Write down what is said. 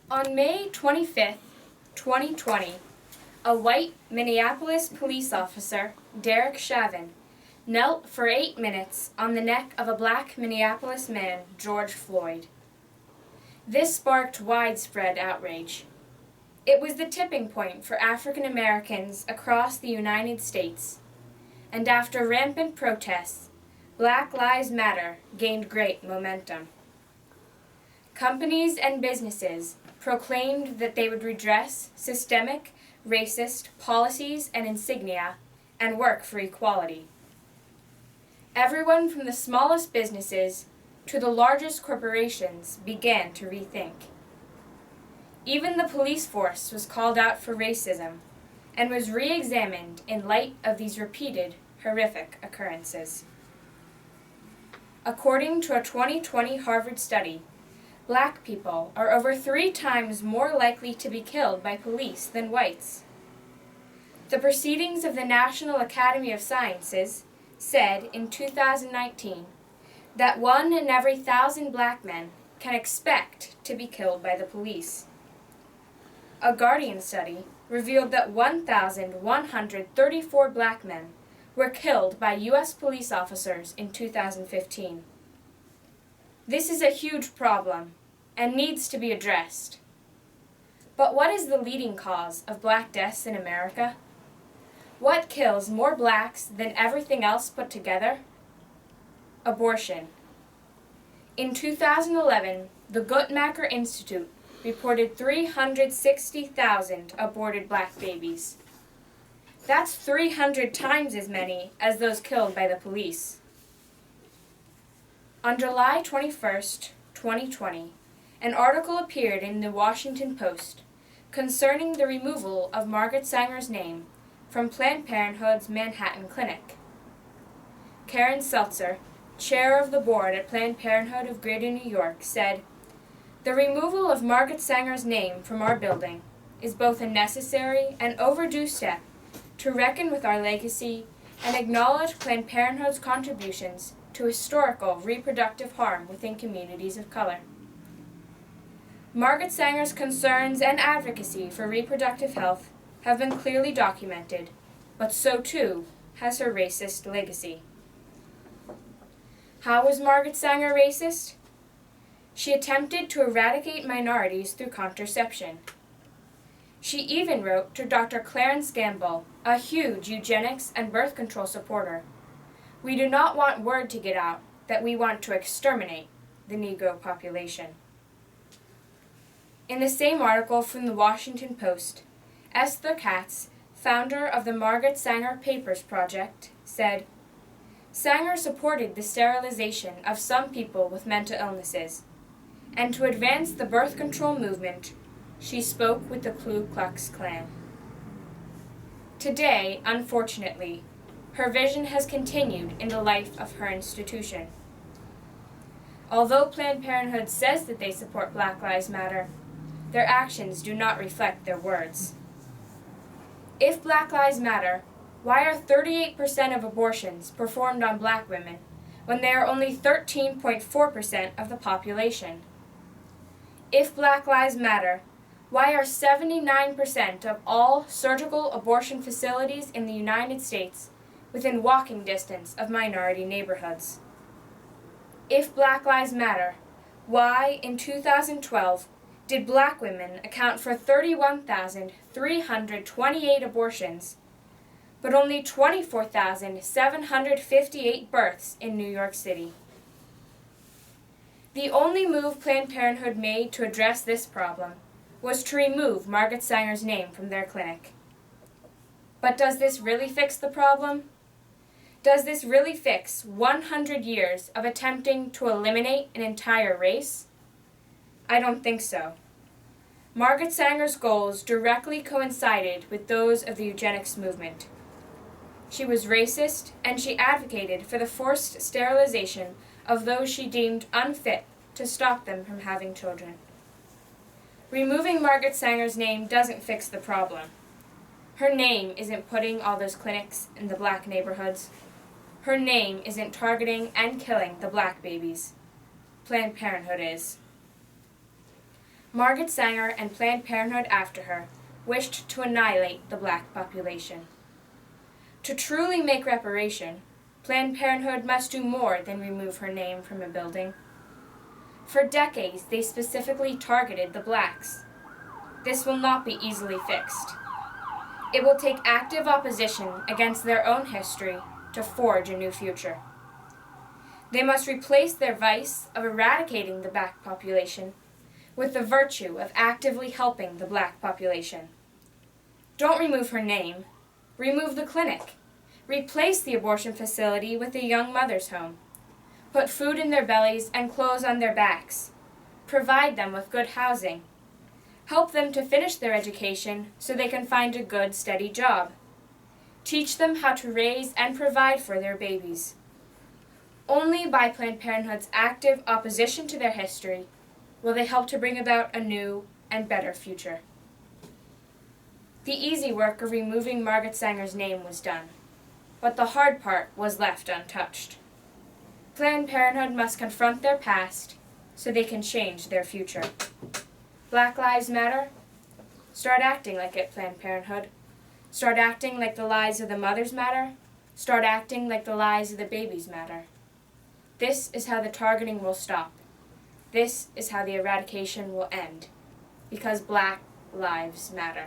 On May 25, 2020, a white Minneapolis police officer, Derek Chauvin, knelt for 8 minutes on the neck of a black Minneapolis man, George Floyd. This sparked widespread outrage. It was the tipping point for African Americans across the United States, and after rampant protests, Black Lives Matter gained great momentum. Companies and businesses proclaimed that they would redress systemic, racist policies and insignia and work for equality. Everyone from the smallest businesses to the largest corporations began to rethink. Even the police force was called out for racism and was re-examined in light of these repeated, horrific occurrences. According to a 2020 Harvard study, Black people are over 3 times more likely to be killed by police than whites. The Proceedings of the National Academy of Sciences said in 2019 that 1 in every 1,000 black men can expect to be killed by the police. A Guardian study revealed that 1,134 black men were killed by U.S. police officers in 2015. This is a huge problem and needs to be addressed. But what is the leading cause of black deaths in America? What kills more blacks than everything else put together? Abortion. In 2011, the Guttmacher Institute reported 360,000 aborted black babies. That's 300 times as many as those killed by the police. On July 21, 2020, an article appeared in the Washington Post concerning the removal of Margaret Sanger's name from Planned Parenthood's Manhattan Clinic. Karen Seltzer, chair of the board at Planned Parenthood of Greater New York, said, "The removal of Margaret Sanger's name from our building is both a necessary and overdue step to reckon with our legacy and acknowledge Planned Parenthood's contributions to historical reproductive harm within communities of color." Margaret Sanger's concerns and advocacy for reproductive health have been clearly documented, but so too has her racist legacy. How was Margaret Sanger racist? She attempted to eradicate minorities through contraception. She even wrote to Dr. Clarence Gamble, a huge eugenics and birth control supporter, "We do not want word to get out that we want to exterminate the Negro population." In the same article from the Washington Post, Esther Katz, founder of the Margaret Sanger Papers Project, said, "Sanger supported the sterilization of some people with mental illnesses, and to advance the birth control movement, she spoke with the Ku Klux Klan." Today, unfortunately, her vision has continued in the life of her institution. Although Planned Parenthood says that they support Black Lives Matter, their actions do not reflect their words. If Black Lives Matter, why are 38% of abortions performed on black women when they are only 13.4% of the population? If Black Lives Matter, why are 79% of all surgical abortion facilities in the United States within walking distance of minority neighborhoods? If Black Lives Matter, why in 2012 did black women account for 31,328 abortions, but only 24,758 births in New York City? The only move Planned Parenthood made to address this problem was to remove Margaret Sanger's name from their clinic. But does this really fix the problem? Does this really fix 100 years of attempting to eliminate an entire race? I don't think so. Margaret Sanger's goals directly coincided with those of the eugenics movement. She was racist, and she advocated for the forced sterilization of those she deemed unfit to stop them from having children. Removing Margaret Sanger's name doesn't fix the problem. Her name isn't putting all those clinics in the black neighborhoods. Her name isn't targeting and killing the black babies. Planned Parenthood is. Margaret Sanger and Planned Parenthood after her wished to annihilate the black population. To truly make reparation, Planned Parenthood must do more than remove her name from a building. For decades, they specifically targeted the blacks. This will not be easily fixed. It will take active opposition against their own history to forge a new future. They must replace their vice of eradicating the black population with the virtue of actively helping the black population. Don't remove her name. Remove the clinic. Replace the abortion facility with a young mother's home. Put food in their bellies and clothes on their backs. Provide them with good housing. Help them to finish their education so they can find a good, steady job. Teach them how to raise and provide for their babies. Only by Planned Parenthood's active opposition to their history will they help to bring about a new and better future. The easy work of removing Margaret Sanger's name was done, but the hard part was left untouched. Planned Parenthood must confront their past so they can change their future. Black Lives Matter? Start acting like it, Planned Parenthood. Start acting like the lives of the mothers matter. Start acting like the lives of the babies matter. This is how the targeting will stop. This is how the eradication will end. Because Black Lives Matter.